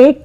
1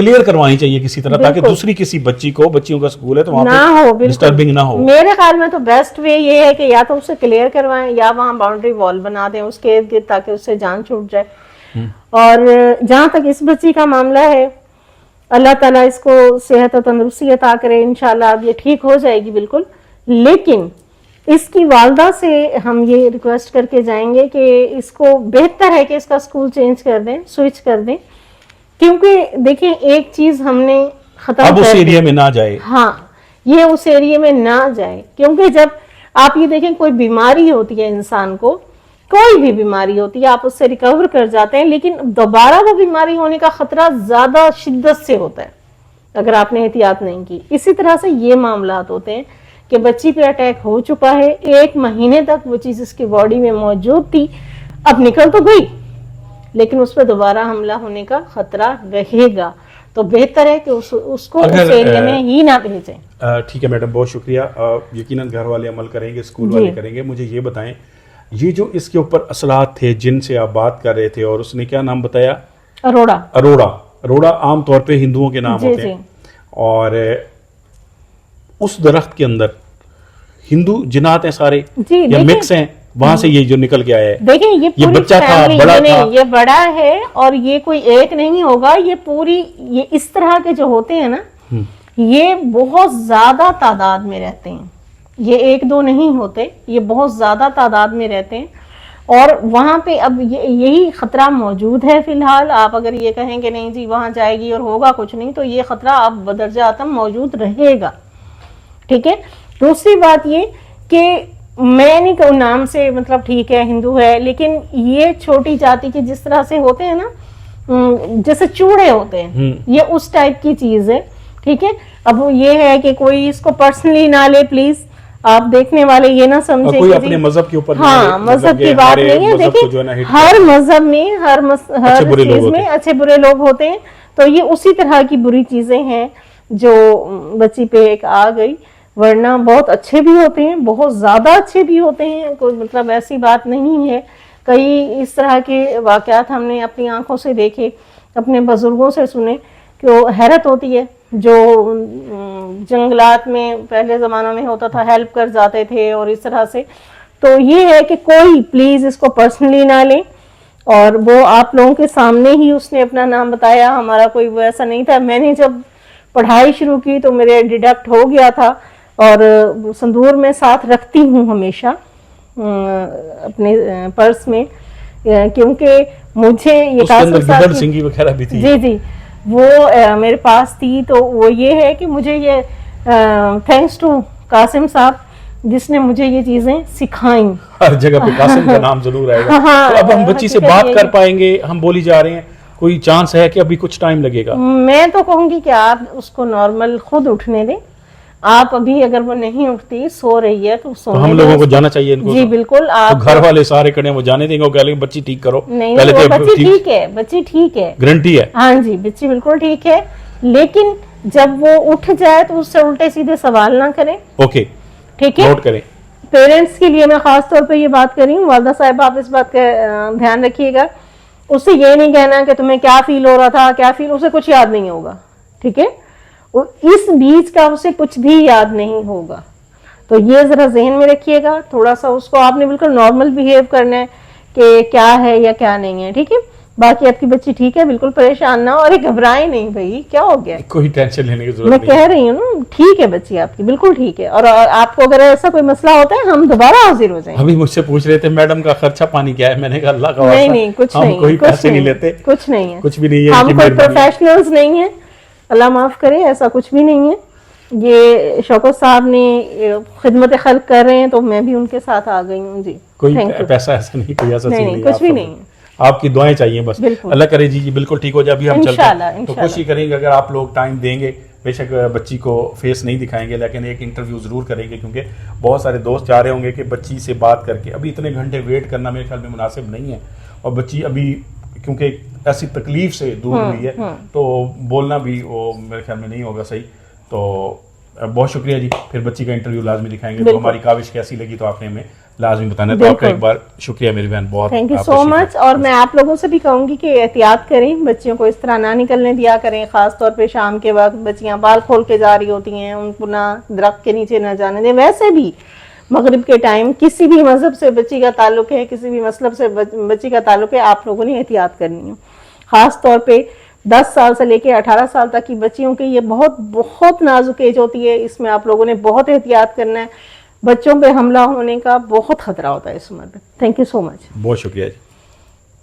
clear کروانی چاہیے کسی طرح, تاکہ بالکل. دوسری کسی بچیوں کا اسکول ہے تو وہاں نہ ہو, پہ بالکل ڈسٹربنگ نہ ہو. میرے خیال میں تو بیسٹ وے یہ ہے کہ یا تو اسے کلیئر کروائیں یا وہاں باؤنڈری وال بنا دیں اس کے ارد گرد, تاکہ اس سے جان چھوٹ جائے. اور جہاں تک اس بچی کا معاملہ ہے, اللہ تعالیٰ اس کو صحت و تندرستی عطا کرے, انشاءاللہ اب یہ ٹھیک ہو جائے گی بالکل. لیکن اس کی والدہ سے ہم یہ ریکویسٹ کر کے جائیں گے کہ اس کو بہتر ہے کہ اس کا اسکول چینج کر دیں, سوئچ کر دیں, کیونکہ دیکھیں ایک چیز ہم نے ختم اب اس کر دی. ایریا میں نہ جائے. ہاں, یہ اس ایریا میں نہ جائے, کیونکہ جب آپ یہ دیکھیں کوئی بیماری ہوتی ہے انسان کو, کوئی بھی بیماری ہوتی ہے, آپ اس سے ریکور کر جاتے ہیں, لیکن دوبارہ وہ بیماری ہونے کا خطرہ زیادہ شدت سے ہوتا ہے اگر آپ نے احتیاط نہیں کی. اسی طرح سے یہ معاملات ہوتے ہیں کہ بچی پہ اٹیک ہو چکا ہے, 1 مہینے تک وہ چیز اس کی باڈی میں موجود تھی, اب نکل تو گئی لیکن اس پہ دوبارہ حملہ ہونے کا خطرہ رہے گا. تو بہتر ہے کہ اس کو اس ایریا میں ہی نہ بھیجیں. ٹھیک ہے میڈم, بہت شکریہ. یقیناً گھر والے عمل کریں گے, اسکول والے کریں گے. مجھے یہ بتائیں, یہ جو اس کے اوپر اثرات تھے جن سے آپ بات کر رہے تھے, اور اس نے کیا نام بتایا؟ اروڑا عام طور پہ ہندوؤں کے نام ہوتے ہیں, اور اس درخت کے اندر ہندو جنات ہیں سارے یا مکس ہیں, وہاں سے یہ جو نکل کے آیا ہے. دیکھیں یہ بچہ تھا, بڑا تھا, یہ بڑا ہے, اور یہ کوئی ایک نہیں ہوگا, یہ پوری یہ اس طرح کے جو ہوتے ہیں نا, یہ بہت زیادہ تعداد میں رہتے ہیں, یہ 1-2 نہیں ہوتے, یہ بہت زیادہ تعداد میں رہتے ہیں. اور وہاں پہ اب یہی خطرہ موجود ہے فی الحال. آپ اگر یہ کہیں کہ نہیں جی وہاں جائے گی اور ہوگا کچھ نہیں, تو یہ خطرہ اب بدرجہ اتم موجود رہے گا. ٹھیک ہے. دوسری بات یہ کہ میں نہیں کہوں نام سے مطلب ٹھیک ہے ہندو ہے, لیکن یہ چھوٹی جاتی کے جس طرح سے ہوتے ہیں نا, جیسے چوڑے ہوتے ہیں, یہ اس ٹائپ کی چیز ہے. ٹھیک ہے. اب یہ ہے کہ کوئی اس کو پرسنلی نہ لے پلیز, آپ دیکھنے والے یہ نہ سمجھے کوئی اپنے مذہب کے اوپر, ہاں مذہب کی بات نہیں ہے. دیکھیں ہر مذہب میں ہر چیز میں اچھے برے لوگ ہوتے ہیں, تو یہ اسی طرح کی بری چیزیں ہیں جو بچی پہ ایک آ گئی, ورنہ بہت اچھے بھی ہوتے ہیں, بہت زیادہ اچھے بھی ہوتے ہیں, کوئی مطلب ایسی بات نہیں ہے. کئی اس طرح کے واقعات ہم نے اپنی آنکھوں سے دیکھے, اپنے بزرگوں سے سنے, کہ وہ حیرت ہوتی ہے. جو جنگلات میں پہلے زمانوں میں ہوتا تھا, ہیلپ کر جاتے تھے اور اس طرح سے. تو یہ ہے کہ کوئی پلیز اس کو پرسنلی نہ لیں, اور وہ آپ لوگوں کے سامنے ہی اس نے اپنا نام بتایا, ہمارا کوئی وہ ایسا نہیں تھا. میں نے جب پڑھائی شروع کی تو میرے ڈیڈکٹ ہو گیا تھا, اور سندور میں ساتھ رکھتی ہوں ہمیشہ اپنے پرس میں, کیونکہ مجھے یہ جی وہ میرے پاس تھی. تو وہ یہ ہے کہ مجھے یہ تھینکس ٹو قاسم صاحب جس نے مجھے یہ چیزیں سکھائیں. ہر جگہ پہ قاسم کا نام ضرور آئے گا. تو اب ہم بچی سے بات کر پائیں گے, ہم بولی جا رہے ہیں, کوئی چانس ہے کہ ابھی کچھ ٹائم لگے گا؟ میں تو کہوں گی کہ آپ اس کو نارمل خود اٹھنے دیں. آپ ابھی اگر وہ نہیں اٹھتی, سو رہی ہے, تو ہم لوگوں کو جانا چاہیے ان کو. جی بالکل. آپ گھر والے سارے کھڑے وہ جانے دیں گے, وہ کہہ لیں گے بچی ٹھیک کرو. نہیں, بچی ٹھیک ہے, بچی ٹھیک ہے, گارنٹی ہے. ہاں جی بچی بالکل ٹھیک ہے, لیکن جب وہ اٹھ جائے تو اس سے الٹے سیدھے سوال نہ کریں. اوکے, ٹھیک ہے, نوٹ کریں. پیرنٹس کے لیے میں خاص طور پہ یہ بات کر رہی ہوں, والدہ صاحب آپ اس بات کا دھیان رکھیے گا. اس سے یہ نہیں کہنا کہ تمہیں کیا فیل ہو رہا تھا, کیا فیل, اسے کچھ یاد نہیں ہوگا. ٹھیک ہے, اس بیچ کا اسے کچھ بھی یاد نہیں ہوگا. تو یہ ذرا ذہن میں رکھیے گا. تھوڑا سا اس کو آپ نے بالکل نارمل بیہیو کرنا ہے کہ کیا ہے یا کیا نہیں ہے. ٹھیک ہے, باقی آپ کی بچی ٹھیک ہے, بالکل پریشان نہ ہو, اور گھبرائے نہیں بھائی, کیا ہو گیا, کوئی ٹینشن لینے کی ضرورت میں نہیں. کہہ رہی ہوں نا, ٹھیک ہے بچی آپ کی بالکل ٹھیک ہے. اور آپ کو اگر ایسا کوئی مسئلہ ہوتا ہے ہم دوبارہ حاضر ہو جائیں. ابھی مجھ سے پوچھ رہے تھے میڈم کا خرچہ پانی کیا ہے, میں نے کہا اللہ کا واسطہ نہیں کچھ ہم نہیں, کوئی پیسے نہیں لیتے, کچھ نہیں ہے, کچھ بھی نہیں ہے, ہم کوئی پروفیشنلز نہیں ہیں, اللہ معاف کرے, ایسا کچھ بھی نہیں ہے. یہ شوکت صاحب نے خدمت خلق کر رہے ہیں تو میں بھی ان کے ساتھ آ گئی ہوں. جی کوئی پیسہ ایسا نہیں, کوئی ایسا نہیں, کچھ بھی نہیں, آپ کی دعائیں چاہیے بس. اللہ کرے جی بالکل ٹھیک ہو جائے. ابھی ہم چلتے ہیں تو کوشش کریں گے, اگر آپ لوگ ٹائم دیں گے, بے شک بچی کو فیس نہیں دکھائیں گے, لیکن ایک انٹرویو ضرور کریں گے, کیونکہ بہت سارے دوست چاہ رہے ہوں گے کہ بچی سے بات کر کے. ابھی اتنے گھنٹے ویٹ کرنا میرے خیال میں مناسب نہیں ہے, اور بچی ابھی کیونکہ ایسی تکلیف سے دور ہوئی ہے, تو بولنا بھی وہ میرے خیال میں نہیں ہوگا صحیح. تو بہت شکریہ جی, پھر بچی کا انٹرویو لازمی دکھائیں گے. تو ہماری کاوش کیسی لگی تو آپ نے ہمیں لازمی بتانا ہے. تو آپ کا ایک بار شکریہ میری بہن, بہت تھینک یو سو مچ. اور میں آپ لوگوں سے بھی کہوں گی کہ احتیاط کریں, بچیوں کو اس طرح نہ نکلنے دیا کریں, خاص طور پہ شام کے وقت بچیاں بال کھول کے جا رہی ہوتی ہیں, ان کو نہ درخت کے نیچے نہ جانے دیں. ویسے بھی مغرب کے ٹائم کسی بھی مذہب سے بچی کا تعلق ہے, کسی بھی مسلب سے بچی کا تعلق ہے, آپ لوگوں نے احتیاط کرنی ہے. خاص طور پہ 10 سال سے لے کے 18 سال تک کی بچیوں کی یہ بہت بہت نازک ایج ہوتی ہے, اس میں آپ لوگوں نے بہت احتیاط کرنا ہے. بچوں پہ حملہ ہونے کا بہت خطرہ ہوتا ہے اس عمر میں. تھینک یو سو مچ. بہت شکریہ جی.